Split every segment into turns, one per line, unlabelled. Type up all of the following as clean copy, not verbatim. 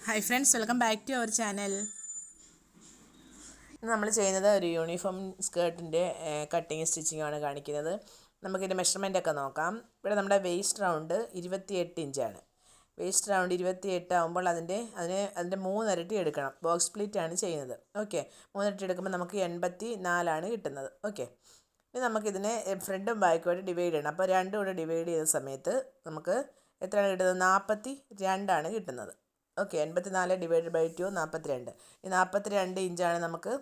Hi friends, welcome back to our channel. ഇന്ന് നമ്മൾ ചെയ്യുന്നത് ഒരു യൂണിഫോം സ്കേർട്ടിൻ്റെ കട്ടിങ് സ്റ്റിച്ചിങ് ആണ് കാണിക്കുന്നത്. നമുക്കിതിൻ്റെ മെഷർമെൻ്റ് ഒക്കെ നോക്കാം. ഇവിടെ നമ്മുടെ വേസ്റ്റ് റൗണ്ട് 28 ഇഞ്ചാണ്. വേസ്റ്റ് റൗണ്ട് 28 ആകുമ്പോൾ അതിൻ്റെ 3 ഇരട്ടി എടുക്കണം. ബോക്സ് പ്ലീറ്റ് ആണ് ചെയ്യുന്നത്. ഓക്കെ, 3 ഇരട്ടി എടുക്കുമ്പോൾ നമുക്ക് 84 കിട്ടുന്നത്. ഓക്കെ, ഇനി നമുക്കിതിനെ ഫ്രണ്ടും ബാക്കുമായിട്ട് ഡിവൈഡ് ചെയ്യണം. അപ്പോൾ രണ്ടും കൂടെ ഡിവൈഡ് ചെയ്ത സമയത്ത് നമുക്ക് എത്രയാണ് കിട്ടുന്നത്? 42 കിട്ടുന്നത്. Okay, 84 divide by 2 42. ഈ 42 ഇഞ്ചാണ് നമുക്ക്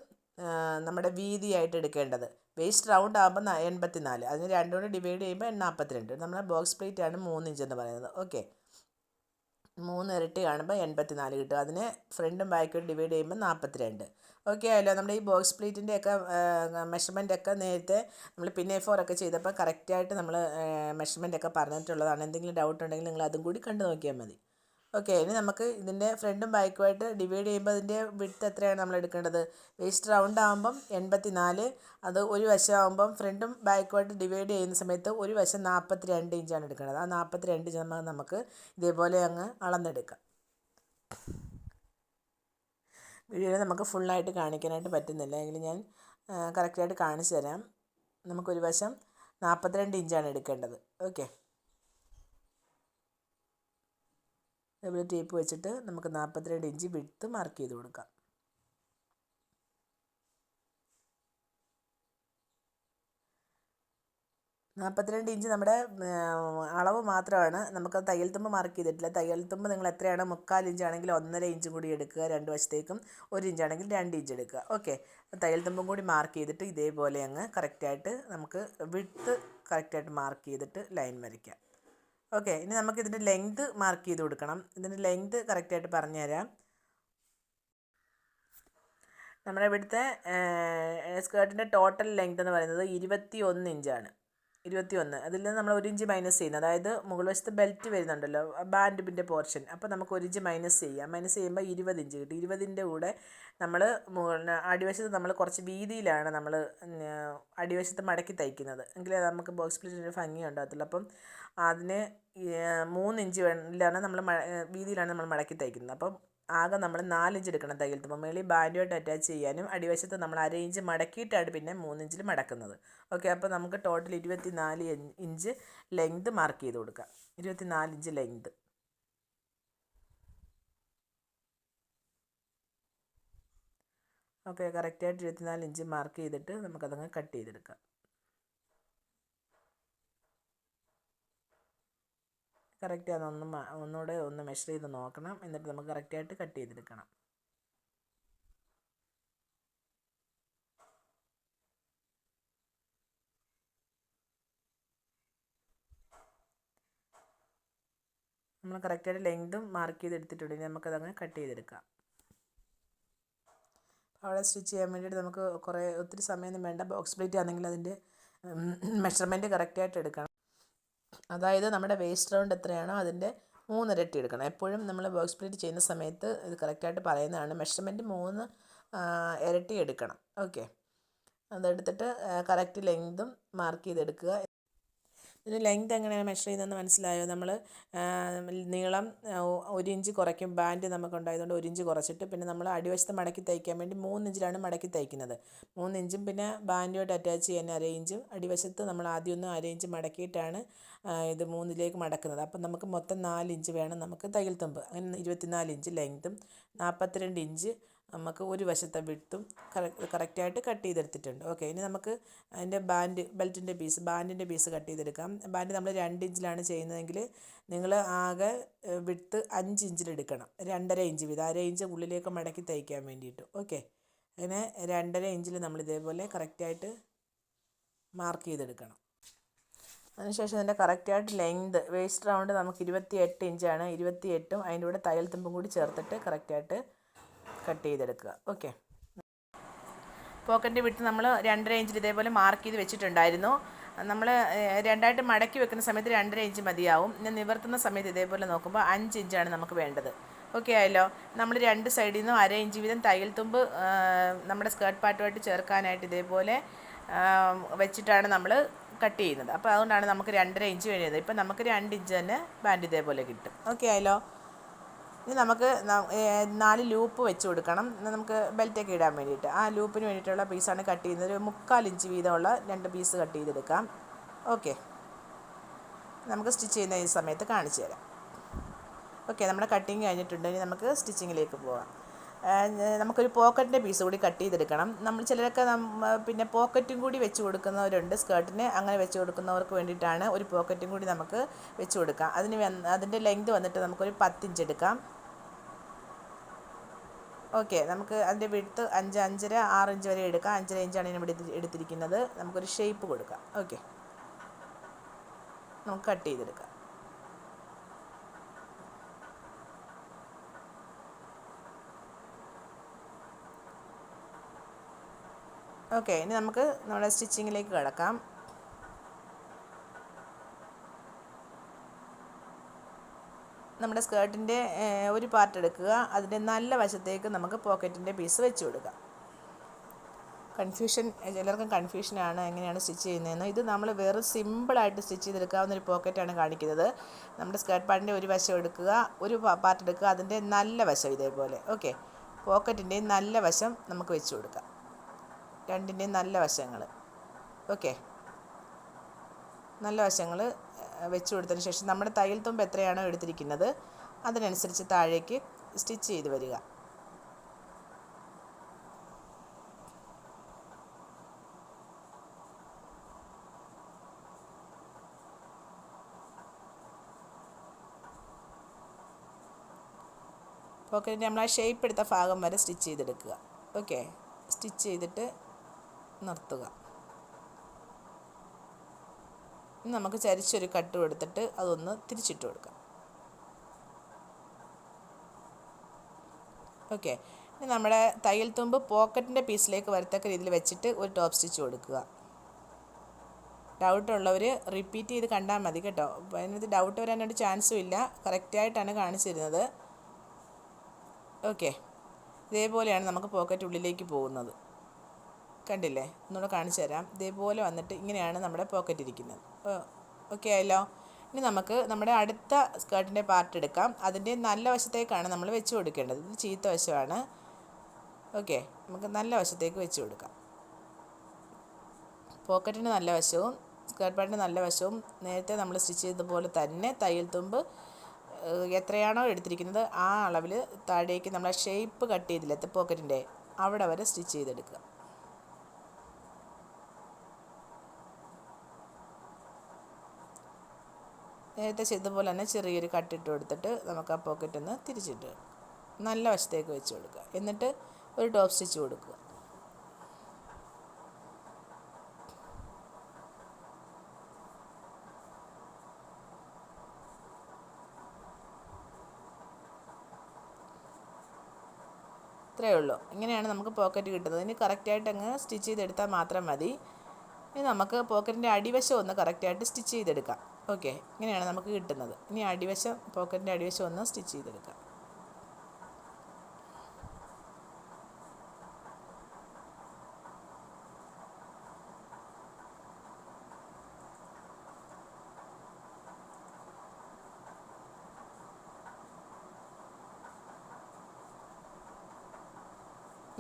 നമ്മുടെ വീതിയായിട്ട് എടുക്കേണ്ടത്. വേസ്റ്റ് റൗണ്ട് ആകുമ്പോൾ 84, അതിന് രണ്ടും കൂടി ഡിവൈഡ് ചെയ്യുമ്പോൾ 42. നമ്മുടെ ബോക്സ് പ്ലേറ്റ് ആണ് 3 ഇഞ്ച് എന്ന് പറയുന്നത്. ഓക്കെ, 3 ഇരട്ടി കാണുമ്പോൾ 84 കിട്ടും. അതിനെ ഫ്രണ്ടും ബാക്കും ഡിവൈഡ് ചെയ്യുമ്പോൾ 42. ഓക്കെ ആയല്ലോ. നമ്മുടെ ഈ ബോക്സ് പ്ലേറ്റിൻ്റെ ഒക്കെ മെഷർമെൻ്റ് ഒക്കെ നേരത്തെ നമ്മൾ പിന്നെ ഫോറൊക്കെ ചെയ്തപ്പോൾ കറക്റ്റായിട്ട് നമ്മൾ മെഷർമെൻ്റ് ഒക്കെ പറഞ്ഞിട്ടുള്ളതാണ്. എന്തെങ്കിലും ഡൗട്ട് ഉണ്ടെങ്കിൽ നിങ്ങൾ അതും കൂടി കണ്ടു നോക്കിയാൽ മതി. ഓക്കെ, ഇനി നമുക്ക് ഇതിൻ്റെ ഫ്രണ്ടും ബാക്കുമായിട്ട് ഡിവൈഡ് ചെയ്യുമ്പോൾ അതിൻ്റെ വിഡ്ത്ത് എത്രയാണ് നമ്മൾ എടുക്കേണ്ടത്? വേസ്റ്റ് റൗണ്ട് ആകുമ്പം 84, അത് ഒരു വശമാകുമ്പം ഫ്രണ്ടും ബാക്കുമായിട്ട് ഡിവൈഡ് ചെയ്യുന്ന സമയത്ത് ഒരു വശം 42 ഇഞ്ചാണ് എടുക്കേണ്ടത്. ആ 42 ഇഞ്ച് നമുക്ക് ഇതേപോലെ അങ്ങ് അളന്നെടുക്കാം. വീഡിയോയിൽ നമുക്ക് ഫുള്ളായിട്ട് കാണിക്കാനായിട്ട് പറ്റുന്നില്ല, എങ്കിൽ ഞാൻ കറക്റ്റായിട്ട് കാണിച്ചു തരാം. നമുക്കൊരു വശം 42 ഇഞ്ചാണ് എടുക്കേണ്ടത്. ഓക്കെ, അതേപോലെ ടേപ്പ് വെച്ചിട്ട് നമുക്ക് 42 ഇഞ്ച് വിഡ്ത്ത് മാർക്ക് ചെയ്ത് കൊടുക്കാം. ഇഞ്ച് നമ്മുടെ അളവ് മാത്രമാണ്. നമുക്ക് തയ്യൽ തുമ്പ് മാർക്ക് ചെയ്തിട്ടില്ല. തയ്യൽ തുമ്പ് നിങ്ങൾ എത്രയാണ്? 3/4 ഇഞ്ചാണെങ്കിൽ 1.5 ഇഞ്ചും കൂടി എടുക്കുക. രണ്ട് വശത്തേക്കും 1 ഇഞ്ചാണെങ്കിൽ 2 ഇഞ്ച് എടുക്കുക. ഓക്കെ, തയ്യൽ തുമ്പും കൂടി മാർക്ക് ചെയ്തിട്ട് ഇതേപോലെ അങ്ങ് കറക്റ്റായിട്ട് നമുക്ക് വിഡ്ത്ത് കറക്റ്റായിട്ട് മാർക്ക് ചെയ്തിട്ട് ലൈൻ വരയ്ക്കാം. ഓക്കെ, ഇനി നമുക്ക് ഇതിൻ്റെ ലെങ്ത് മാർക്ക് ചെയ്ത് കൊടുക്കണം. ഇതിൻ്റെ ലെങ്ത് കറക്റ്റായിട്ട് പറഞ്ഞുതരാം. നമ്മുടെ ഇവിടുത്തെ സ്കേർട്ടിൻ്റെ ടോട്ടൽ ലെങ്ത് എന്ന് പറയുന്നത് 21 ഇഞ്ചാണ്. 21, അതിൽ നിന്ന് നമ്മൾ 1 ഇഞ്ച് മൈനസ് ചെയ്യുന്നത്, അതായത് മുകൾ വശത്ത് ബെൽറ്റ് വരുന്നുണ്ടല്ലോ, ബാൻഡിൻ്റെ പോർഷൻ. അപ്പോൾ നമുക്ക് 1 ഇഞ്ച് മൈനസ് ചെയ്യാം. മൈനസ് ചെയ്യുമ്പോൾ 20 ഇഞ്ച് കിട്ടും. 20ൻ്റെ കൂടെ നമ്മൾ അടിവശത്ത് നമ്മൾ കുറച്ച് വീതിയിലാണ് നമ്മൾ അടിവശത്ത് മടക്കി തയ്ക്കുന്നത്, എങ്കിലേ നമുക്ക് ബോക്സ് പ്ലീറ്റിൻ്റെ ഭംഗി ഉണ്ടാകത്തുള്ളൂ. അപ്പം അതിന് 3 ഇഞ്ച് നമ്മൾ വീതിയിലാണ് നമ്മൾ മടക്കി തയ്ക്കുന്നത്. അപ്പം ആകെ നമ്മൾ 4 ഇഞ്ച് എടുക്കണം തയ്യൽ തുമ്പ്. മേളിൽ ബാൻഡുമായിട്ട് അറ്റാച്ച് ചെയ്യാനും അടിവശത്ത് നമ്മൾ 1/2 ഇഞ്ച് മടക്കിയിട്ടാണ് പിന്നെ 3 ഇഞ്ചിൽ മടക്കുന്നത്. ഓക്കെ, അപ്പോൾ നമുക്ക് ടോട്ടൽ 24 ഇഞ്ച് ലെങ്ത് മാർക്ക് ചെയ്ത് കൊടുക്കാം. 24 ഇഞ്ച് ലെങ്ത്. ഓക്കെ, കറക്റ്റായിട്ട് 24 ഇഞ്ച് മാർക്ക് ചെയ്തിട്ട് നമുക്കതങ്ങ് കട്ട് ചെയ്തെടുക്കാം. കറക്റ്റാണ്, ഒന്നുകൂടെ ഒന്ന് മെഷർ ചെയ്ത് നോക്കണം. എന്നിട്ട് നമുക്ക് കറക്റ്റായിട്ട് കട്ട് ചെയ്തെടുക്കണം. നമ്മൾ കറക്റ്റായിട്ട് ലെങ്തും മാർക്ക് ചെയ്തെടുത്തിട്ടുണ്ട്. ഇനി നമുക്കതങ്ങ് കട്ട് ചെയ്തെടുക്കാം. അവിടെ സ്റ്റിച്ച് ചെയ്യാൻ വേണ്ടിയിട്ട് നമുക്ക് ഒത്തിരി സമയമൊന്നും വേണ്ട. ബോക്സ് പ്ലേറ്റ് ആണെങ്കിൽ അതിൻ്റെ മെഷർമെൻറ്റ് കറക്റ്റായിട്ട് എടുക്കണം. അതായത് നമ്മുടെ വേസ്റ്റ് റൗണ്ട് എത്രയാണോ അതിൻ്റെ 3 ഇരട്ടി എടുക്കണം. എപ്പോഴും നമ്മൾ ബോക്സ് പ്ലീറ്റ് ചെയ്യുന്ന സമയത്ത് ഇത് കറക്റ്റായിട്ട് പറയുന്നതാണ്. മെഷർമെൻറ്റ് 3 ഇരട്ടി എടുക്കണം. ഓക്കെ, അതെടുത്തിട്ട് കറക്റ്റ് ലെങ്തും മാർക്ക് ചെയ്തെടുക്കുക. ഇതിന് ലെങ്ത് എങ്ങനെയാണ് മെഷർ ചെയ്യുന്നതെന്ന് മനസ്സിലായോ? നമ്മൾ നീളം 1 ഇഞ്ച് കുറയ്ക്കും. ബാൻഡ് നമുക്കുണ്ടായതുകൊണ്ട് 1 ഇഞ്ച് കുറച്ചിട്ട് പിന്നെ നമ്മൾ അടിവശത്ത് മടക്കി തയ്ക്കാൻ വേണ്ടി 3 ഇഞ്ചിലാണ് മടക്കി തയ്ക്കുന്നത്. 3 ഇഞ്ചും പിന്നെ ബാൻഡുമായിട്ട് അറ്റാച്ച് ചെയ്യാൻ 1/2 ഇഞ്ചും അടിവശത്ത് നമ്മൾ ആദ്യം 1/2 ഇഞ്ച് മടക്കിയിട്ടാണ് ഇത് 3ലേക്ക് മടക്കുന്നത്. അപ്പം നമുക്ക് മൊത്തം 4 ഇഞ്ച് വേണം നമുക്ക് തയ്യൽ തുമ്പ്. അങ്ങനെ 24 ഇഞ്ച് ലെങ്ത്തും 42 ഇഞ്ച് നമുക്ക് ഒരു വശത്തെ വിഡ്ത്തും കറക്റ്റായിട്ട് കട്ട് ചെയ്തെടുത്തിട്ടുണ്ട്. ഓക്കെ, ഇനി നമുക്ക് അതിൻ്റെ ബാൻഡിൻ്റെ പീസ് കട്ട് ചെയ്തെടുക്കാം. ബാൻഡ് നമ്മൾ 2 ഇഞ്ചിലാണ് ചെയ്യുന്നതെങ്കിൽ നിങ്ങൾ ആകെ വിഡ്ത്ത് 5 ഇഞ്ചിലെടുക്കണം. 2.5 ഇഞ്ച് വീതം, 1/2 ഇഞ്ച് ഉള്ളിലേക്ക് മടക്കി തയ്ക്കാൻ വേണ്ടിയിട്ട്. ഓക്കെ, അങ്ങനെ 2.5 ഇഞ്ചിൽ നമ്മൾ ഇതേപോലെ കറക്റ്റായിട്ട് മാർക്ക് ചെയ്തെടുക്കണം. അതിനുശേഷം അതിൻ്റെ കറക്റ്റായിട്ട് ലെങ്ത് വേസ്റ്റ് റൗണ്ട് നമുക്ക് 28 ഇഞ്ചാണ്. 28ഉം അതിൻ്റെ കൂടെ തയ്യൽ തുമ്പും കൂടി ചേർത്തിട്ട് കറക്റ്റായിട്ട് കട്ട് ചെയ്തെടുക്കുക. ഓക്കെ, പോക്കറ്റിൻ്റെ വിട്ട് നമ്മൾ 2.5 ഇഞ്ചിൽ ഇതേപോലെ മാർക്ക് ചെയ്ത് വെച്ചിട്ടുണ്ടായിരുന്നു. നമ്മൾ രണ്ടായിട്ട് മടക്കി വെക്കുന്ന സമയത്ത് 2.5 ഇഞ്ച് മതിയാവും. പിന്നെ നിവർത്തുന്ന സമയത്ത് ഇതേപോലെ നോക്കുമ്പോൾ 5 ഇഞ്ചാണ് നമുക്ക് വേണ്ടത്. ഓക്കെ ആയല്ലോ. നമ്മൾ 2 സൈഡിൽ നിന്നും 1/2 ഇഞ്ച് വീതം തയ്യൽ തുമ്പ് നമ്മുടെ സ്കേർട്ട് പാർട്ടുമായിട്ട് ചേർക്കാനായിട്ട് ഇതേപോലെ വെച്ചിട്ടാണ് നമ്മൾ കട്ട് ചെയ്യുന്നത്. അപ്പോൾ അതുകൊണ്ടാണ് നമുക്ക് 2.5 ഇഞ്ച് വേണ്ടത്. ഇപ്പം നമുക്ക് 2 ഇഞ്ച് തന്നെ ബാൻഡ് ഇതേപോലെ കിട്ടും. ഓക്കെ ആയല്ലോ. ഇനി നമുക്ക് 4 ലൂപ്പ് വെച്ച് കൊടുക്കണം, നമുക്ക് ബെൽറ്റൊക്കെ ഇടാൻ വേണ്ടിയിട്ട്. ആ ലൂപ്പിന് വേണ്ടിയിട്ടുള്ള പീസാണ് കട്ട് ചെയ്യുന്നത്. ഒരു 3/4 ഇഞ്ച് വീതമുള്ള 2 പീസ് കട്ട് ചെയ്തെടുക്കാം. ഓക്കെ, നമുക്ക് സ്റ്റിച്ച് ചെയ്യുന്ന ഈ സമയത്ത് കാണിച്ചു തരാം. ഓക്കെ, നമ്മുടെ കട്ടിങ് കഴിഞ്ഞിട്ടുണ്ട്. ഇനി നമുക്ക് സ്റ്റിച്ചിങ്ങിലേക്ക് പോകാം. നമുക്കൊരു പോക്കറ്റിൻ്റെ പീസ് കൂടി കട്ട് ചെയ്തെടുക്കണം. നമ്മൾ ചിലരൊക്കെ പിന്നെ പോക്കറ്റും കൂടി വെച്ച് കൊടുക്കുന്നവരുണ്ട് സ്കേർട്ടിന്. അങ്ങനെ വെച്ച് കൊടുക്കുന്നവർക്ക് വേണ്ടിയിട്ടാണ് ഒരു പോക്കറ്റും കൂടി നമുക്ക് വെച്ച് കൊടുക്കാം. അതിൻ്റെ ലെങ്ത് വന്നിട്ട് നമുക്കൊരു 10 ഇഞ്ച് എടുക്കാം. ഓക്കെ, നമുക്ക് അതിൻ്റെ വിഡ്ത്ത് 5, 5.5, 6 ഇഞ്ച് വരെ എടുക്കാം. 5.5 ഇഞ്ചാണ് ഞാൻ ഇവിടെ എടുത്തിരിക്കുന്നത്. നമുക്കൊരു ഷേപ്പ് കൊടുക്കാം. ഓക്കെ, നമുക്ക് കട്ട് ചെയ്തെടുക്കാം. ഓക്കെ, ഇനി നമുക്ക് നമ്മുടെ സ്റ്റിച്ചിങ്ങിലേക്ക് കിടക്കാം. നമ്മുടെ സ്കേർട്ടിൻ്റെ ഒരു പാർട്ട് എടുക്കുക. അതിൻ്റെ നല്ല വശത്തേക്ക് നമുക്ക് പോക്കറ്റിൻ്റെ പീസ് വെച്ച് കൊടുക്കാം. ചിലർക്കും കൺഫ്യൂഷനാണ് എങ്ങനെയാണ് സ്റ്റിച്ച് ചെയ്യുന്നതെന്ന്. ഇത് നമ്മൾ വേറെ സിമ്പിളായിട്ട് സ്റ്റിച്ച് ചെയ്തെടുക്കാവുന്നൊരു പോക്കറ്റാണ് കാണിക്കുന്നത്. നമ്മുടെ സ്കേർട്ട് പാൻറ്റിൻ്റെ ഒരു വശം എടുക്കുക, ഒരു പാർട്ട് എടുക്കുക, അതിൻ്റെ നല്ല വശം ഇതേപോലെ. ഓക്കെ, പോക്കറ്റിൻ്റെയും നല്ല വശം നമുക്ക് വെച്ച് കൊടുക്കാം, രണ്ടിൻ്റെയും നല്ല വശങ്ങൾ. ഓക്കെ, നല്ല വശങ്ങൾ വെച്ച് കൊടുത്തതിന് ശേഷം നമ്മുടെ തയ്യൽ തുമ്പ് എത്രയാണോ എടുത്തിരിക്കുന്നത് അതിനനുസരിച്ച് താഴേക്ക് സ്റ്റിച്ച് ചെയ്ത് വരിക. പോക്കറ്റിൻ്റെ നമ്മൾ ആ ഷേപ്പ് എടുത്ത ഭാഗം വരെ സ്റ്റിച്ച് ചെയ്തെടുക്കുക. ഓക്കെ, സ്റ്റിച്ച് ചെയ്തിട്ട് നിർത്തുക. നമുക്ക് ചരിച്ചൊരു കട്ട് കൊടുത്തിട്ട് അതൊന്ന് തിരിച്ചിട്ട് കൊടുക്കാം. ഓക്കെ, ഇനി നമ്മുടെ തയ്യൽ തുമ്പ് പോക്കറ്റിൻ്റെ പീസിലേക്ക് വരത്തക്ക രീതിയിൽ വെച്ചിട്ട് ഒരു ടോപ്പ് സ്റ്റിച്ച് കൊടുക്കുക. ഡൗട്ടുള്ളവർ റിപ്പീറ്റ് ചെയ്ത് കണ്ടാൽ മതി കേട്ടോ. അപ്പോൾ അതിനകത്ത് ഡൗട്ട് വരാനായിട്ട് ചാൻസും ഇല്ല, കറക്റ്റായിട്ടാണ് കാണിച്ചു തരുന്നത്. ഓക്കെ, ഇതേപോലെയാണ് നമുക്ക് പോക്കറ്റ് ഉള്ളിലേക്ക് പോകുന്നത്. കണ്ടില്ലേ, ഒന്നുകൂടെ കാണിച്ചു തരാം. ഇതേപോലെ വന്നിട്ട് ഇങ്ങനെയാണ് നമ്മുടെ പോക്കറ്റ് ഇരിക്കുന്നത്. ഓക്കെ ആയല്ലോ. ഇനി നമുക്ക് നമ്മുടെ അടുത്ത സ്കേർട്ടിൻ്റെ പാർട്ട് എടുക്കാം. അതിൻ്റെ നല്ല വശത്തേക്കാണ് നമ്മൾ വെച്ച് കൊടുക്കേണ്ടത്. ഇത് ചീത്ത വശമാണ്. ഓക്കെ, നമുക്ക് നല്ല വശത്തേക്ക് വെച്ച് കൊടുക്കാം. പോക്കറ്റിന് നല്ല വശവും സ്കേർട്ട് പാൻറ്റിന് നല്ല വശവും നേരത്തെ നമ്മൾ സ്റ്റിച്ച് ചെയ്തതുപോലെ തന്നെ തയ്യൽ തുമ്പ് എത്രയാണോ എടുത്തിരിക്കുന്നത് ആ അളവിൽ താഴേക്ക് നമ്മൾ ഷേപ്പ് കട്ട് ചെയ്തില്ല പോക്കറ്റിൻ്റെ അവിടെ വരെ സ്റ്റിച്ച് ചെയ്തെടുക്കുക. നേരത്തെ ചെയ്തതുപോലെ തന്നെ ചെറിയൊരു കട്ടിട്ട് കൊടുത്തിട്ട് നമുക്ക് ആ പോക്കറ്റ് ഒന്ന് തിരിച്ചിട്ട് നല്ല വശത്തേക്ക് വെച്ച് കൊടുക്കുക. എന്നിട്ട് ഒരു ടോപ്പ് സ്റ്റിച്ച് കൊടുക്കുക. ഇത്രയേ ഉള്ളൂ. ഇങ്ങനെയാണ് നമുക്ക് പോക്കറ്റ് കിട്ടുന്നത്. ഇനി കറക്റ്റായിട്ട് അങ്ങ് സ്റ്റിച്ച് ചെയ്തെടുത്താൽ മാത്രം മതി. ഇനി നമുക്ക് പോക്കറ്റിൻ്റെ അടിവശം ഒന്ന് കറക്റ്റായിട്ട് സ്റ്റിച്ച് ചെയ്തെടുക്കാം. ഓക്കെ, ഇങ്ങനെയാണ് നമുക്ക് കിട്ടുന്നത്. ഇനി അടിവശം പോക്കറ്റിൻ്റെ അടിവശം ഒന്ന് സ്റ്റിച്ച് ചെയ്തെടുക്കാം.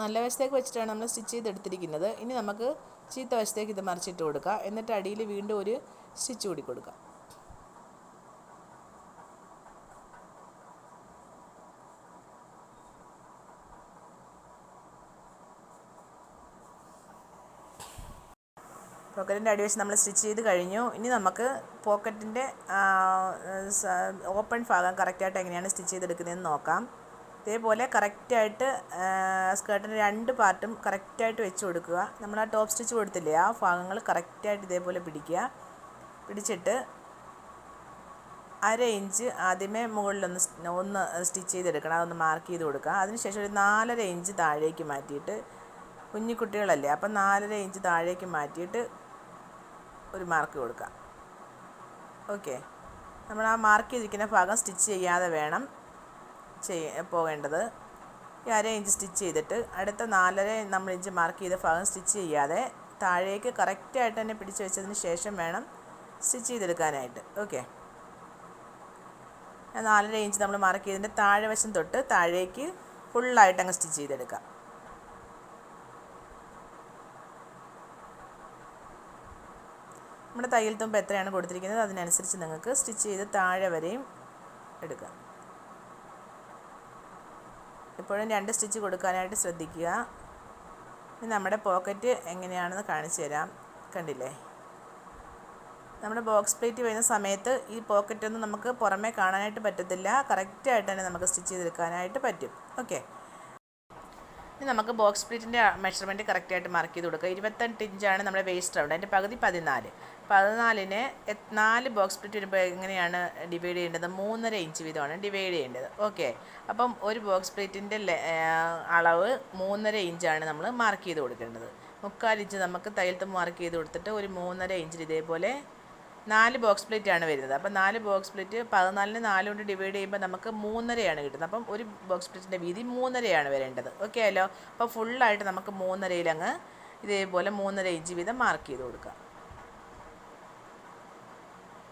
നല്ല വശത്തേക്ക് വെച്ചിട്ടാണ് നമ്മൾ സ്റ്റിച്ച് ചെയ്തെടുത്തിരിക്കുന്നത്. ഇനി നമുക്ക് ചീത്ത വശത്തേക്ക് ഇത് മറിച്ചിട്ട് കൊടുക്കാം. എന്നിട്ട് അടിയിൽ വീണ്ടും ഒരു സ്റ്റിച്ച് കൂടി കൊടുക്കാം. പോക്കറ്റിൻ്റെ അടിവശം നമ്മൾ സ്റ്റിച്ച് ചെയ്ത് കഴിഞ്ഞു. ഇനി നമുക്ക് പോക്കറ്റിൻ്റെ ഓപ്പൺ ഭാഗം കറക്റ്റായിട്ട് എങ്ങനെയാണ് സ്റ്റിച്ച് ചെയ്തെടുക്കുന്നതെന്ന് നോക്കാം. ഇതേപോലെ കറക്റ്റായിട്ട് സ്കേർട്ടിൻ്റെ 2 പാർട്ടും കറക്റ്റായിട്ട് വെച്ച് കൊടുക്കുക. നമ്മൾ ആ ടോപ്പ് സ്റ്റിച്ച് കൊടുത്തില്ലേ ആ ഭാഗങ്ങൾ കറക്റ്റായിട്ട് ഇതേപോലെ പിടിച്ചിട്ട് 1/2 ഇഞ്ച് ആദ്യമേ മുകളിലൊന്ന് സ്റ്റിച്ച് ചെയ്തെടുക്കണം. അതൊന്ന് മാർക്ക് ചെയ്ത് കൊടുക്കുക. അതിനുശേഷം ഒരു 4.5 ഇഞ്ച് താഴേക്ക് മാറ്റിയിട്ട്, കുഞ്ഞിക്കുട്ടികളല്ലേ അപ്പം 4.5 ഇഞ്ച് താഴേക്ക് മാറ്റിയിട്ട് ഒരു മാർക്ക് കൊടുക്കുക. ഓക്കെ, നമ്മൾ ആ മാർക്ക് ചെയ്തിരിക്കുന്ന ഭാഗം സ്റ്റിച്ച് ചെയ്യാതെ വേണം പോകേണ്ടത്. ഈ 1/2 ഇഞ്ച് സ്റ്റിച്ച് ചെയ്തിട്ട് അടുത്ത 4.5 നമ്മൾ ഇഞ്ച് മാർക്ക് ചെയ്ത ഭാഗം സ്റ്റിച്ച് ചെയ്യാതെ താഴേക്ക് കറക്റ്റായിട്ട് തന്നെ പിടിച്ച് വെച്ചതിന് ശേഷം വേണം സ്റ്റിച്ച് ചെയ്തെടുക്കാനായിട്ട്. ഓക്കെ, 4.5 ഇഞ്ച് നമ്മൾ മാർക്ക് ചെയ്തതിൻ്റെ താഴെ വശം തൊട്ട് താഴേക്ക് ഫുള്ളായിട്ട് അങ്ങ് സ്റ്റിച്ച് ചെയ്തെടുക്കാം. നമ്മുടെ തയ്യൽ തുമ്പ് എത്രയാണ് കൊടുത്തിരിക്കുന്നത് അതിനനുസരിച്ച് നിങ്ങൾക്ക് സ്റ്റിച്ച് ചെയ്ത് താഴെ വരെയും എടുക്കാം. എപ്പോഴും 2 സ്റ്റിച്ച് കൊടുക്കാനായിട്ട് ശ്രദ്ധിക്കുക. ഇനി നമ്മുടെ പോക്കറ്റ് എങ്ങനെയാണെന്ന് കാണിച്ചു തരാം. കണ്ടില്ലേ, നമ്മുടെ ബോക്സ് പ്ലേറ്റ് വരുന്ന സമയത്ത് ഈ പോക്കറ്റൊന്നും നമുക്ക് പുറമേ കാണാനായിട്ട് പറ്റത്തില്ല. കറക്റ്റായിട്ട് തന്നെ നമുക്ക് സ്റ്റിച്ച് ചെയ്തെടുക്കാനായിട്ട് പറ്റും. ഓക്കെ, ഇനി നമുക്ക് ബോക്സ് പ്ലേറ്റിൻ്റെ മെഷർമെൻറ്റ് കറക്റ്റായിട്ട് മാർക്ക് ചെയ്ത് കൊടുക്കുക. 28 ഇഞ്ചാണ് നമ്മുടെ വേസ്റ്റ് റൗണ്ട്, അതിൻ്റെ പകുതി 14. 14നെ 4 ബോക്സ് പ്ലേറ്റ് വരുമ്പോൾ എങ്ങനെയാണ് ഡിവൈഡ് ചെയ്യേണ്ടത്? 3.5 ഇഞ്ച് വീതമാണ് ഡിവൈഡ് ചെയ്യേണ്ടത്. ഓക്കെ, അപ്പം ഒരു ബോക്സ് പ്ലേറ്റിൻ്റെ അളവ് 3.5 ഇഞ്ചാണ് നമ്മൾ മാർക്ക് ചെയ്ത് കൊടുക്കേണ്ടത്. 3/4 ഇഞ്ച് നമുക്ക് തയ്യൽ തുമ്പ് മാർക്ക് ചെയ്ത് കൊടുത്തിട്ട് ഒരു 3.5 ഇഞ്ചിൽ ഇതേപോലെ 4 ബോക്സ് പ്ലേറ്റ് ആണ് വരുന്നത്. അപ്പം 4 ബോക്സ് പ്ലേറ്റ് 14നെ 4 കൊണ്ട് ഡിവൈഡ് ചെയ്യുമ്പോൾ നമുക്ക് 3.5 കിട്ടുന്നത്. അപ്പം ഒരു ബോക്സ് പ്ലേറ്റിൻ്റെ വീതി 3.5 വരേണ്ടത്. ഓക്കെ അല്ലോ. അപ്പോൾ ഫുള്ളായിട്ട് നമുക്ക് 3.5 അങ്ങ് ഇതേപോലെ 3.5 ഇഞ്ച് വീതം മാർക്ക് ചെയ്ത് കൊടുക്കാം.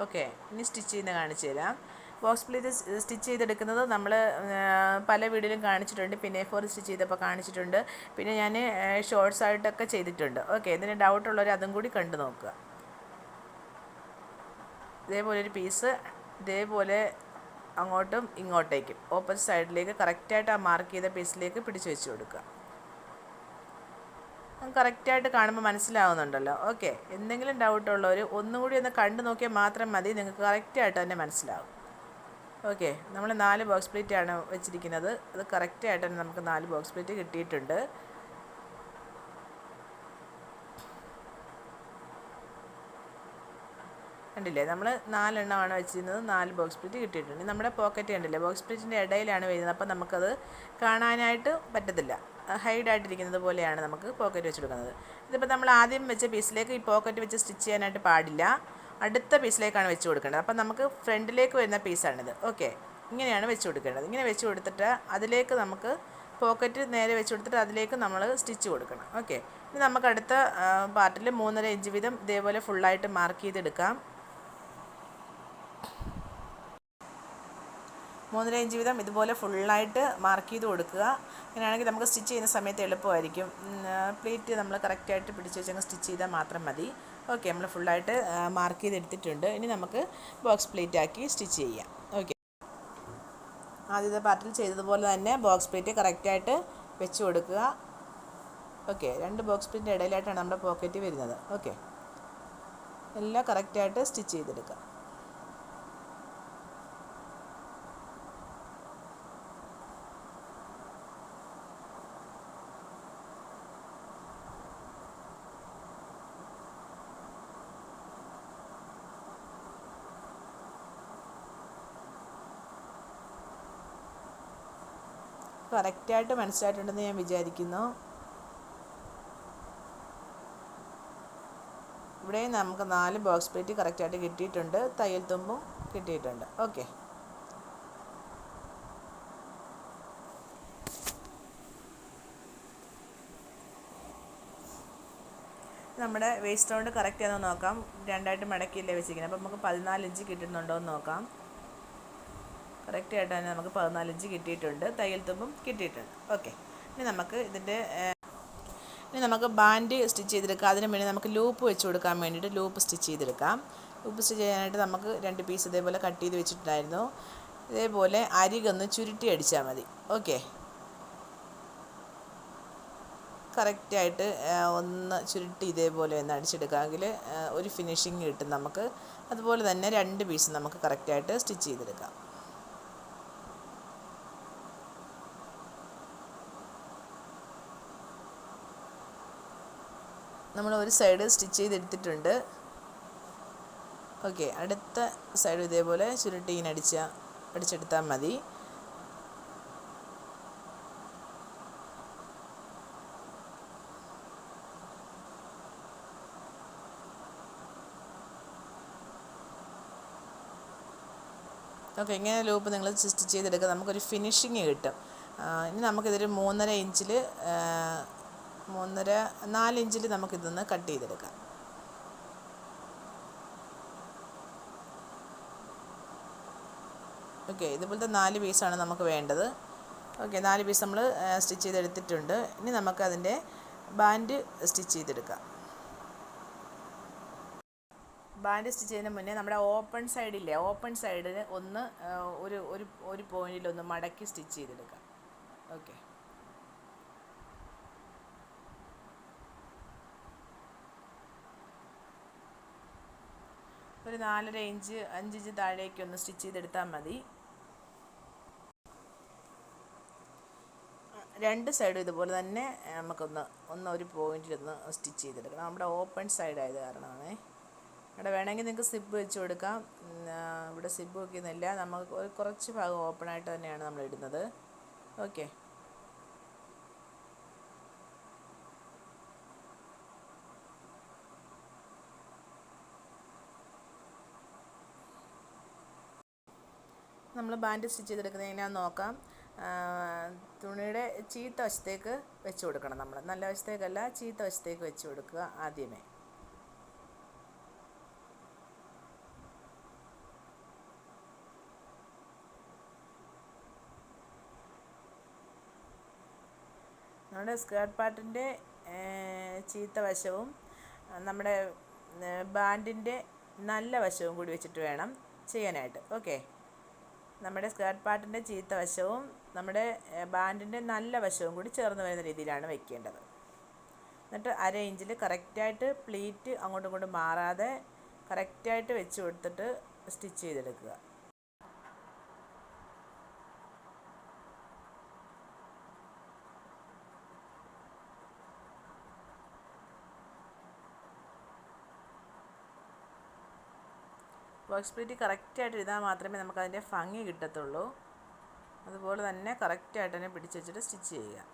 ഓക്കെ, ഇനി സ്റ്റിച്ച് ചെയ്യുന്ന കാണിച്ചു തരാം. ബോക്സ് പ്ലേറ്റ് സ്റ്റിച്ച് ചെയ്തെടുക്കുന്നത് നമ്മൾ പല വീഡിയോയിലും കാണിച്ചിട്ടുണ്ട്. പിന്നെ A4 സ്റ്റിച്ച് ചെയ്തപ്പോൾ കാണിച്ചിട്ടുണ്ട്. പിന്നെ ഞാൻ ഷോർട്സ് ആയിട്ടൊക്കെ ചെയ്തിട്ടുണ്ട്. ഓക്കെ, ഇതിന് ഡൗട്ടുള്ളവർ അതും കൂടി കണ്ടു നോക്കുക. ഇതേപോലെ ഒരു പീസ് ഇതേപോലെ അങ്ങോട്ടും ഇങ്ങോട്ടേക്കും ഓപ്പോസിറ്റ് സൈഡിലേക്ക് കറക്റ്റായിട്ട് ആ മാർക്ക് ചെയ്ത പീസിലേക്ക് പിടിച്ചു വെച്ച് കൊടുക്കുക. കറക്റ്റായിട്ട് കാണുമ്പോൾ മനസ്സിലാവുന്നുണ്ടല്ലോ. ഓക്കെ, എന്തെങ്കിലും ഡൗട്ടുള്ളവർ ഒന്നും കൂടി ഒന്ന് കണ്ടു നോക്കിയാൽ മാത്രം മതി, നിങ്ങൾക്ക് കറക്റ്റായിട്ട് തന്നെ മനസ്സിലാവും. ഓക്കെ, നമ്മൾ 4 ബോക്സ് പ്ലേറ്റ് ആണ് വെച്ചിരിക്കുന്നത്. അത് കറക്റ്റായിട്ട് തന്നെ നമുക്ക് 4 ബോക്സ് പ്ലേറ്റ് കിട്ടിയിട്ടുണ്ട്. കണ്ടില്ലേ, നമ്മൾ 4 എണ്ണമാണ് വെച്ചിരുന്നത്. 4 ബോക്സ് പ്ലേറ്റ് കിട്ടിയിട്ടുണ്ട്. നമ്മുടെ പോക്കറ്റ് കണ്ടില്ലേ, ബോക്സ് പ്ലേറ്റിൻ്റെ ഇടയിലാണ് വരുന്നത്. അപ്പം നമുക്കത് കാണാനായിട്ട് പറ്റത്തില്ല. ഹൈഡായിട്ടിരിക്കുന്നത് പോലെയാണ് നമുക്ക് പോക്കറ്റ് വെച്ച് കൊടുക്കുന്നത്. ഇതിപ്പോൾ നമ്മൾ ആദ്യം വെച്ച പീസിലേക്ക് ഈ പോക്കറ്റ് വെച്ച് സ്റ്റിച്ച് ചെയ്യാനായിട്ട് പാടില്ല. അടുത്ത പീസിലേക്കാണ് വെച്ച് കൊടുക്കേണ്ടത്. അപ്പം നമുക്ക് ഫ്രണ്ടിലേക്ക് വരുന്ന പീസാണിത്. ഓക്കെ, ഇങ്ങനെയാണ് വെച്ച് കൊടുക്കേണ്ടത്. ഇങ്ങനെ വെച്ച് കൊടുത്തിട്ട് അതിലേക്ക് നമുക്ക് പോക്കറ്റ് നേരെ വെച്ച് കൊടുത്തിട്ട് അതിലേക്ക് നമ്മൾ സ്റ്റിച്ച് കൊടുക്കണം. ഓക്കെ, ഇനി നമുക്ക് അടുത്ത പാർട്ടിൽ 3.5 ഇഞ്ച് വീതം ഇതേപോലെ ഫുള്ളായിട്ട് മാർക്ക് ചെയ്തെടുക്കാം. 3.5 ഇഞ്ച് വീതം ഇതുപോലെ ഫുള്ളായിട്ട് മാർക്ക് ചെയ്ത് കൊടുക്കുക. അങ്ങനെയാണെങ്കിൽ നമുക്ക് സ്റ്റിച്ച് ചെയ്യുന്ന സമയത്ത് എളുപ്പമായിരിക്കും. പ്ലേറ്റ് നമ്മൾ കറക്റ്റായിട്ട് പിടിച്ച് വെച്ചങ്ങ് സ്റ്റിച്ച് ചെയ്താൽ മാത്രം മതി. ഓക്കെ, നമ്മൾ ഫുള്ളായിട്ട് മാർക്ക് ചെയ്തെടുത്തിട്ടുണ്ട്. ഇനി നമുക്ക് ബോക്സ് പ്ലേറ്റ് ആക്കി സ്റ്റിച്ച് ചെയ്യാം. ഓക്കെ, ആദ്യത്തെ പാർട്ടിൽ ചെയ്തതുപോലെ തന്നെ ബോക്സ് പ്ലേറ്റ് കറക്റ്റായിട്ട് വെച്ച് കൊടുക്കുക. ഓക്കെ, 2 ബോക്സ് പ്ലേറ്റിൻ്റെ ഇടയിലായിട്ടാണ് നമ്മുടെ പോക്കറ്റ് വരുന്നത്. ഓക്കെ, എല്ലാം കറക്റ്റായിട്ട് സ്റ്റിച്ച് ചെയ്തെടുക്കുക. കറക്റ്റായിട്ട് മനസ്സിലായിട്ടുണ്ടെന്ന് ഞാൻ വിചാരിക്കുന്നു. ഇവിടെ നമുക്ക് 4 ബോക്സ് പ്ലേറ്റ് കറക്റ്റായിട്ട് കിട്ടിയിട്ടുണ്ട്. തയ്യൽ തുമ്പും കിട്ടിയിട്ടുണ്ട്. ഓക്കെ, നമ്മുടെ വേസ്റ്റ് റൗണ്ട് കറക്റ്റ് ആണെന്ന് നോക്കാം. 2ആയിട്ട് മടക്കിയല്ലേ വെച്ചിരിക്കുന്നത്. അപ്പോൾ നമുക്ക് 14 ഇഞ്ച് കിട്ടുന്നുണ്ടോ എന്ന് നോക്കാം. കറക്റ്റായിട്ട് തന്നെ നമുക്ക് 14 ഇഞ്ച് കിട്ടിയിട്ടുണ്ട്. തയ്യൽ തുമ്പും കിട്ടിയിട്ടുണ്ട്. ഓക്കെ, ഇനി നമുക്ക് ബാൻഡ് സ്റ്റിച്ച് ചെയ്തെടുക്കാം. അതിന് വേണ്ടി നമുക്ക് ലൂപ്പ് വെച്ച് കൊടുക്കാൻ വേണ്ടിയിട്ട് ലൂപ്പ് സ്റ്റിച്ച് ചെയ്തെടുക്കാം. ലൂപ്പ് സ്റ്റിച്ച് ചെയ്യാനായിട്ട് നമുക്ക് 2 പീസ് ഇതേപോലെ കട്ട് ചെയ്ത് വെച്ചിട്ടുണ്ടായിരുന്നു. ഇതേപോലെ അരികൊന്ന് ചുരുട്ടി അടിച്ചാൽ മതി. ഓക്കെ, കറക്റ്റായിട്ട് ഒന്ന് ചുരുട്ടി ഇതേപോലെ ഒന്ന് അടിച്ചെടുക്കാമെങ്കിൽ ഒരു ഫിനിഷിങ് കിട്ടും നമുക്ക്. അതുപോലെ തന്നെ 2 പീസ് നമുക്ക് കറക്റ്റായിട്ട് സ്റ്റിച്ച് ചെയ്തെടുക്കാം. നമ്മൾ ഒരു സൈഡ് സ്റ്റിച്ച് ചെയ്തെടുത്തിട്ടുണ്ട്. ഓക്കെ, അടുത്ത സൈഡ് ഇതേപോലെ ചുരുട്ടി ഇങ്ങനെ അടിച്ചെടുത്താൽ മതി. ഓക്കെ, ഇങ്ങനെ ലൂപ്പ് നിങ്ങൾ സ്റ്റിച്ച് ചെയ്തെടുക്കുക. നമുക്കൊരു ഫിനിഷിങ് കിട്ടും. ഇനി നമുക്കിതൊരു 3.5 ഇഞ്ചിൽ 4 ഇഞ്ചിൽ നമുക്കിതൊന്ന് കട്ട് ചെയ്തെടുക്കാം. ഓക്കെ, ഇതുപോലത്തെ 4 പീസാണ് നമുക്ക് വേണ്ടത്. ഓക്കെ, 4 പീസ് നമ്മൾ സ്റ്റിച്ച് ചെയ്തെടുത്തിട്ടുണ്ട്. ഇനി നമുക്കതിൻ്റെ ബാൻഡ് സ്റ്റിച്ച് ചെയ്തെടുക്കാം. ബാൻഡ് സ്റ്റിച്ച് ചെയ്യുന്നതിന് മുന്നേ നമ്മുടെ ഓപ്പൺ സൈഡില്ലേ, ഓപ്പൺ സൈഡിൽ ഒന്ന് ഒരു പോയിന്റിലൊന്ന് മടക്കി സ്റ്റിച്ച് ചെയ്തെടുക്കാം. ഓക്കെ, ഒരു 4.5 ഇഞ്ച് 5 ഇഞ്ച് താഴേക്കൊന്ന് സ്റ്റിച്ച് ചെയ്തെടുത്താൽ മതി. രണ്ട് സൈഡും ഇതുപോലെ തന്നെ നമുക്കൊന്ന് ഒരു പോയിന്റിലൊന്ന് സ്റ്റിച്ച് ചെയ്തെടുക്കണം. നമ്മുടെ ഓപ്പൺ സൈഡ് ആയത് കാരണമാണ്. ഇവിടെ വേണമെങ്കിൽ നിങ്ങൾക്ക് സിബ് വെച്ച് കൊടുക്കാം. ഇവിടെ സിബ് വയ്ക്കുന്നില്ല, നമുക്ക് കുറച്ച് ഭാഗം ഓപ്പണായിട്ട് തന്നെയാണ് നമ്മൾ ഇടുന്നത്. ഓക്കെ, നമ്മൾ ബാൻഡ് സ്റ്റിച്ച് ചെയ്തെടുക്കുന്നത് എങ്ങനെയാണെന്ന് നോക്കാം. തുണിയുടെ ചീത്ത വശത്തേക്ക് വെച്ച് കൊടുക്കണം. നമ്മൾ നല്ല വശത്തേക്കല്ല, ചീത്ത വശത്തേക്ക് വെച്ച് കൊടുക്കുക ആദ്യമേ. നമ്മുടെ സ്കേർട്ട് പാർട്ടിൻ്റെ ചീത്ത വശവും നമ്മുടെ ബാൻഡിൻ്റെ നല്ല വശവും കൂടി വെച്ചിട്ട് വേണം ചെയ്യാനായിട്ട്. ഓക്കെ, നമ്മുടെ സ്കേർട്ട് പാർട്ടിൻ്റെ ചീത്ത വശവും നമ്മുടെ ബാൻഡിൻ്റെ നല്ല വശവും കൂടി ചേർന്ന് വരുന്ന രീതിയിലാണ് വെക്കേണ്ടത്. എന്നിട്ട് 1/2 ഇഞ്ചിൽ കറക്റ്റായിട്ട് പ്ലീറ്റ് അങ്ങോട്ടും ഇങ്ങോട്ടും മാറാതെ കറക്റ്റായിട്ട് വെച്ച് കൊടുത്തിട്ട് സ്റ്റിച്ച് ചെയ്തെടുക്കുക. ബോക്സ് പ്ലീറ്റ് കറക്റ്റായിട്ട് ഇടാൻ മാത്രമേ നമുക്കതിൻ്റെ ഭംഗി കിട്ടത്തുള്ളൂ. അതുപോലെ തന്നെ കറക്റ്റായിട്ട് തന്നെ പിടിച്ച് വെച്ചിട്ട് സ്റ്റിച്ച് ചെയ്യുക.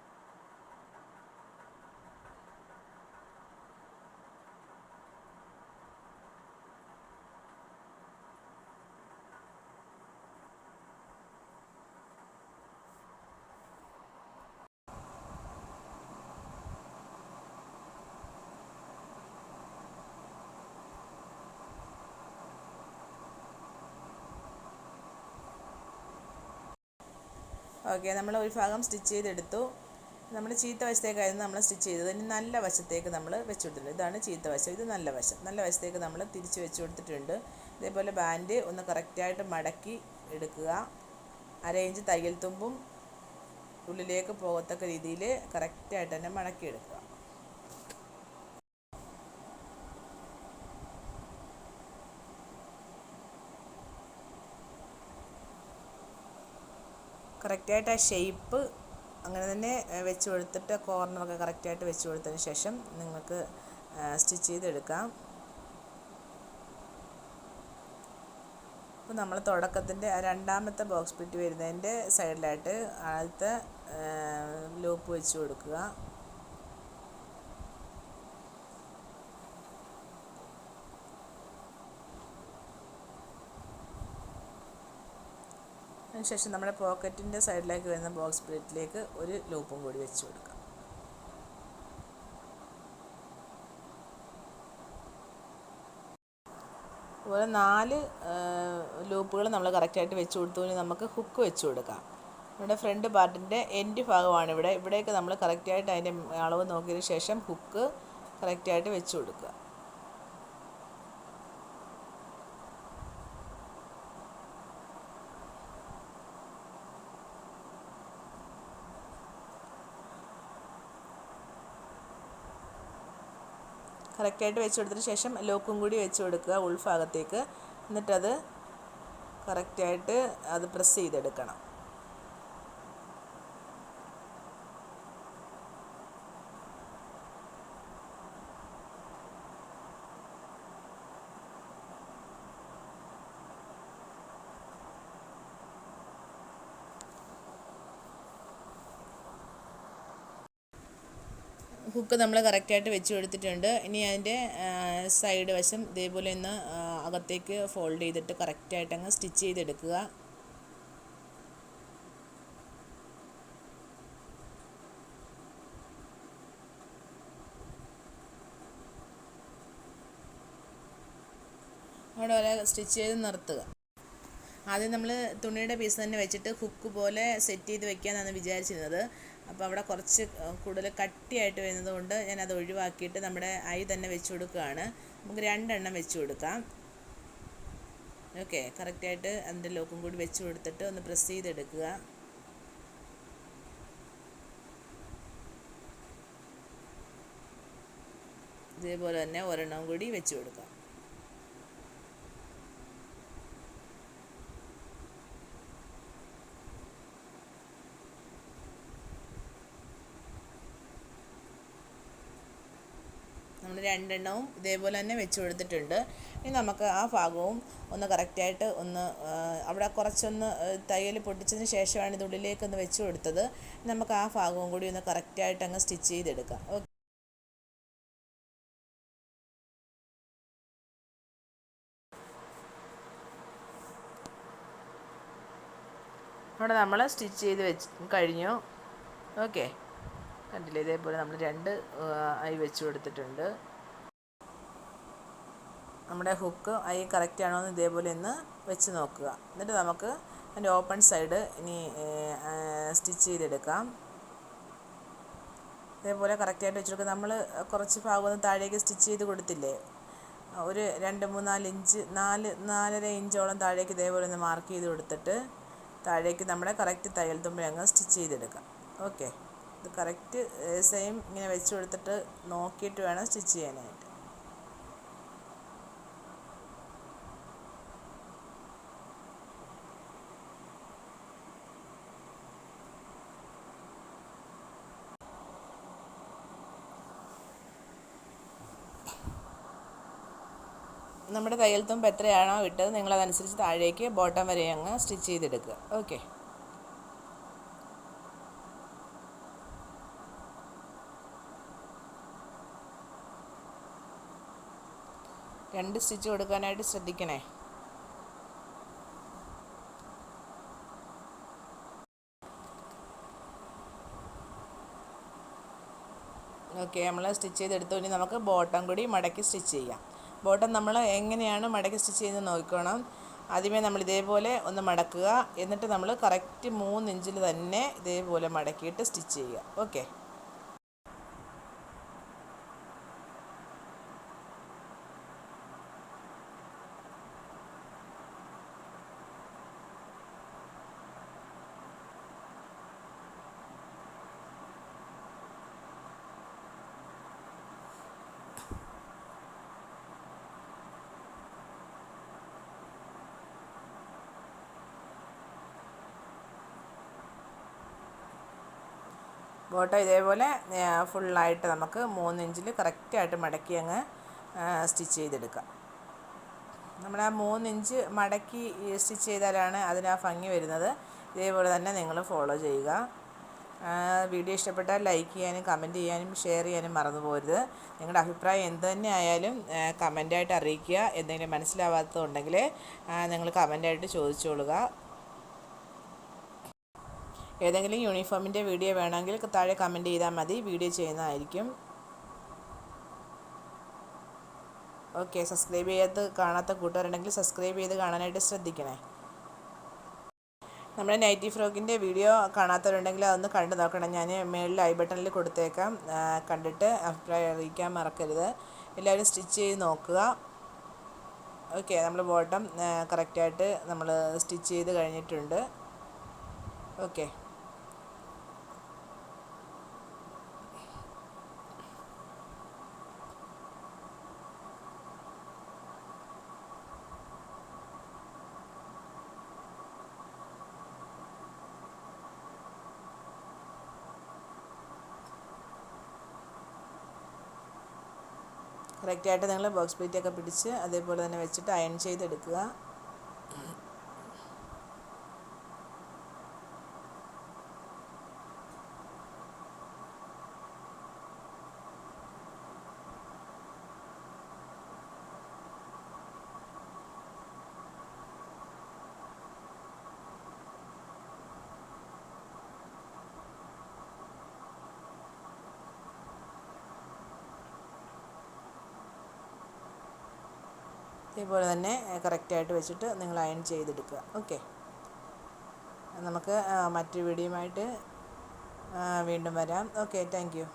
ഓക്കെ, നമ്മൾ ഒരു ഭാഗം സ്റ്റിച്ച് ചെയ്തെടുത്തു. നമ്മൾ ചീത്ത വശത്തേക്കായിരുന്നു നമ്മൾ സ്റ്റിച്ച് ചെയ്തത്. ഇനി നല്ല വശത്തേക്ക് നമ്മൾ വെച്ച് കൊടുത്തിട്ടുണ്ട്. ഇതാണ് ചീത്ത വശം, ഇത് നല്ല വശം. നല്ല വശത്തേക്ക് നമ്മൾ തിരിച്ച് വെച്ച് കൊടുത്തിട്ടുണ്ട്. ഇതേപോലെ ബാൻഡ് ഒന്ന് കറക്റ്റായിട്ട് മടക്കി എടുക്കുക. 1/2 ഇഞ്ച് തയ്യൽ തുമ്പും ഉള്ളിലേക്ക് പോകത്തക്ക രീതിയിൽ കറക്റ്റായിട്ട് തന്നെ മടക്കി എടുക്കുക. കറക്റ്റായിട്ട് ആ ഷേപ്പ് അങ്ങനെ തന്നെ വെച്ച് കൊടുത്തിട്ട് കോർണറൊക്കെ കറക്റ്റായിട്ട് വെച്ച് കൊടുത്തതിന് ശേഷം നിങ്ങൾക്ക് സ്റ്റിച്ച് ചെയ്തെടുക്കാം. അപ്പോൾ നമ്മൾ തുടക്കത്തിൻ്റെ രണ്ടാമത്തെ ബോക്സ് പ്ലീറ്റ് വരുന്നതിൻ്റെ സൈഡിലായിട്ട് ആദ്യത്തെ ലൂപ്പ് വെച്ച് കൊടുക്കുക. അതിനുശേഷം നമ്മുടെ പോക്കറ്റിൻ്റെ സൈഡിലേക്ക് വരുന്ന ബോക്സ് പ്ലീറ്റിലേക്ക് ഒരു ലൂപ്പും കൂടി വെച്ച് കൊടുക്കാം. അതുപോലെ 4 ലൂപ്പുകൾ നമ്മൾ കറക്റ്റായിട്ട് വെച്ച് കൊടുത്തു. ഇനി നമുക്ക് ഹുക്ക് വെച്ച് കൊടുക്കാം. നമ്മുടെ ഫ്രണ്ട് പാർട്ടിൻ്റെ എൻഡ് ഭാഗമാണ് ഇവിടേക്ക് നമ്മൾ കറക്റ്റായിട്ട് അതിൻ്റെ അളവ് നോക്കിയതിന് ശേഷം ഹുക്ക് കറക്റ്റായിട്ട് വെച്ച് കൊടുക്കുക. കറക്റ്റായിട്ട് വെച്ച് കൊടുത്തതിന് ശേഷം ലോക്കും കൂടി വെച്ച് കൊടുക്കുക ഉൾഭാഗത്തേക്ക്. എന്നിട്ടത് കറക്റ്റായിട്ട് അത് പ്രസ് ചെയ്തെടുക്കണം. ഹുക്ക് നമ്മൾ കറക്റ്റായിട്ട് വെച്ച് കൊടുത്തിട്ടുണ്ട്. ഇനി അതിൻ്റെ സൈഡ് വശം ഇതേപോലെ ഒന്ന് അകത്തേക്ക് ഫോൾഡ് ചെയ്തിട്ട് കറക്റ്റായിട്ട് അങ്ങ് സ്റ്റിച്ച് ചെയ്തെടുക്കുക. അവിടെ വരെ സ്റ്റിച്ച് ചെയ്ത് നിർത്തുക. ആദ്യം നമ്മൾ തുണിയുടെ പീസ് തന്നെ വെച്ചിട്ട് ഹുക്ക് പോലെ സെറ്റ് ചെയ്ത് വെക്കാമെന്നാണ് വിചാരിച്ചിരുന്നത്. അപ്പോൾ അവിടെ കുറച്ച് കൂടുതൽ കട്ടിയായിട്ട് വരുന്നത് കൊണ്ട് ഞാനത് ഒഴിവാക്കിയിട്ട് നമ്മുടെ ഐ തന്നെ വെച്ച് കൊടുക്കുകയാണ്. നമുക്ക് 2 എണ്ണം വെച്ച് കൊടുക്കാം. ഓക്കെ, കറക്റ്റായിട്ട് അതിൻ്റെ ലോക്കും കൂടി വെച്ച് കൊടുത്തിട്ട് ഒന്ന് പ്രസ് ചെയ്തെടുക്കുക. ഇതേപോലെ തന്നെ ഒരെണ്ണം കൂടി വെച്ച് കൊടുക്കാം. നമ്മൾ 2 എണ്ണവും ഇതേപോലെ തന്നെ വെച്ച് കൊടുത്തിട്ടുണ്ട്. ഇനി നമുക്ക് ആ ഭാഗവും ഒന്ന് കറക്റ്റായിട്ട് ഒന്ന് അവിടെ കുറച്ചൊന്ന് തയ്യൽ പൊട്ടിച്ചതിന് ശേഷമാണ് ഇത് ഉള്ളിലേക്കൊന്ന് വെച്ച് കൊടുത്തത്. നമുക്ക് ആ ഭാഗവും കൂടി ഒന്ന് കറക്റ്റായിട്ട് അങ്ങ് സ്റ്റിച്ച് ചെയ്തെടുക്കാം. ഓക്കെ, അവിടെ നമ്മൾ സ്റ്റിച്ച് ചെയ്ത് കഴിഞ്ഞു. ഓക്കെ, കണ്ടില്ലേ, ഇതേപോലെ നമ്മൾ 2 ഐ വെച്ച് കൊടുത്തിട്ടുണ്ട്. നമ്മുടെ ഹുക്ക് ഐ കറക്റ്റ് ആണോ എന്ന് ഇതേപോലെ ഒന്ന് വെച്ച് നോക്കുക. എന്നിട്ട് നമുക്ക് അതിൻ്റെ ഓപ്പൺ സൈഡ് ഇനി സ്റ്റിച്ച് ചെയ്തെടുക്കാം. ഇതേപോലെ കറക്റ്റായിട്ട് വെച്ചെടുക്കുക. നമ്മൾ കുറച്ച് ഭാഗം ഒന്ന് താഴേക്ക് സ്റ്റിച്ച് ചെയ്ത് കൊടുത്തില്ലേ, ഒരു 2-3-4 ഇഞ്ച് 4-4.5 ഇഞ്ചോളം താഴേക്ക് ഇതേപോലെ ഒന്ന് മാർക്ക് ചെയ്ത് കൊടുത്തിട്ട് താഴേക്ക് നമ്മുടെ കറക്റ്റ് തയ്യൽ തുമ്പി അങ്ങ് സ്റ്റിച്ച് ചെയ്തെടുക്കാം. ഓക്കെ, ഇത് കറക്റ്റ് സെയിം ഇങ്ങനെ വെച്ച് കൊടുത്തിട്ട് നോക്കിയിട്ട് വേണം സ്റ്റിച്ച് ചെയ്യാനായിട്ട്. നമ്മുടെ തയ്യൽ തുമ്പ് എത്രയാണോ വിട്ടത് നിങ്ങളതനുസരിച്ച് താഴേക്ക് ബോട്ടം വരെ അങ്ങ് സ്റ്റിച്ച് ചെയ്തെടുക്കുക. ഓക്കെ, രണ്ട് സ്റ്റിച്ച് കൊടുക്കാനായിട്ട് ശ്രദ്ധിക്കണേ. ഓക്കെ, നമ്മൾ സ്റ്റിച്ച് ചെയ്തെടുത്തു. ഇനി നമുക്ക് ബോട്ടം കൂടി മടക്കി സ്റ്റിച്ച് ചെയ്യാം. ബോട്ടം നമ്മൾ എങ്ങനെയാണ് മടക്കി സ്റ്റിച്ച് ചെയ്യുന്നത് നോക്കണം. ആദ്യമേ നമ്മൾ ഇതേപോലെ ഒന്ന് മടക്കുക. എന്നിട്ട് നമ്മൾ കറക്റ്റ് 3 ഇഞ്ചിൽ തന്നെ ഇതേപോലെ മടക്കിയിട്ട് സ്റ്റിച്ച് ചെയ്യുക. ഓക്കെ, ബോട്ടം ഇതേപോലെ ഫുള്ളായിട്ട് നമുക്ക് 3 ഇഞ്ചിൽ കറക്റ്റായിട്ട് മടക്കി അങ്ങ് സ്റ്റിച്ച് ചെയ്തെടുക്കാം. നമ്മൾ ആ 3 ഇഞ്ച് മടക്കി സ്റ്റിച്ച് ചെയ്താലാണ് അതിന് ആ ഭംഗി വരുന്നത്. ഇതേപോലെ തന്നെ നിങ്ങൾ ഫോളോ ചെയ്യുക. വീഡിയോ ഇഷ്ടപ്പെട്ടാൽ ലൈക്ക് ചെയ്യാനും കമൻറ്റ് ചെയ്യാനും ഷെയർ ചെയ്യാനും മറന്നു പോകരുത്. നിങ്ങളുടെ അഭിപ്രായം എന്ത് തന്നെ ആയാലും കമൻറ്റായിട്ട് അറിയിക്കുക. എന്തെങ്കിലും മനസ്സിലാവാത്തതുണ്ടെങ്കിൽ നിങ്ങൾ കമൻറ്റായിട്ട് ചോദിച്ചോളുക. ഏതെങ്കിലും യൂണിഫോമിൻ്റെ വീഡിയോ വേണമെങ്കിൽ താഴെ കമൻറ്റ് ചെയ്താൽ മതി, വീഡിയോ ചെയ്യുന്നതായിരിക്കും. ഓക്കെ, സബ്സ്ക്രൈബ് ചെയ്ത് കാണാത്ത കൂട്ടുകാരുണ്ടെങ്കിൽ സബ്സ്ക്രൈബ് ചെയ്ത് കാണാനായിട്ട് ശ്രദ്ധിക്കണേ. നമ്മുടെ നൈറ്റി ഫ്രോക്കിൻ്റെ വീഡിയോ കാണാത്തവരുണ്ടെങ്കിൽ അതൊന്ന് കണ്ടു നോക്കണം. ഞാൻ മേളിൽ ഐ ബട്ടണിൽ കൊടുത്തേക്കാം, കണ്ടിട്ട് അഭിപ്രായം അറിയിക്കാൻ മറക്കരുത്. എല്ലാവരും സ്റ്റിച്ച് ചെയ്ത് നോക്കുക. ഓക്കെ, നമ്മൾ ബോട്ടം കറക്റ്റായിട്ട് നമ്മൾ സ്റ്റിച്ച് ചെയ്ത് കഴിഞ്ഞിട്ടുണ്ട്. ഓക്കെ, കറക്റ്റായിട്ട് നിങ്ങൾ ബോക്സ് പ്ലേറ്റൊക്കെ പിടിച്ച് അതേപോലെ തന്നെ വെച്ചിട്ട് അയൺ ചെയ്തെടുക്കുക. ഇതേപോലെ തന്നെ കറക്റ്റായിട്ട് വെച്ചിട്ട് നിങ്ങൾ അയൺ ചെയ്തെടുക്കുക. ഓക്കെ, നമുക്ക് മറ്റു വീഡിയോയുമായിട്ട് വീണ്ടും വരാം. Okay, thank you.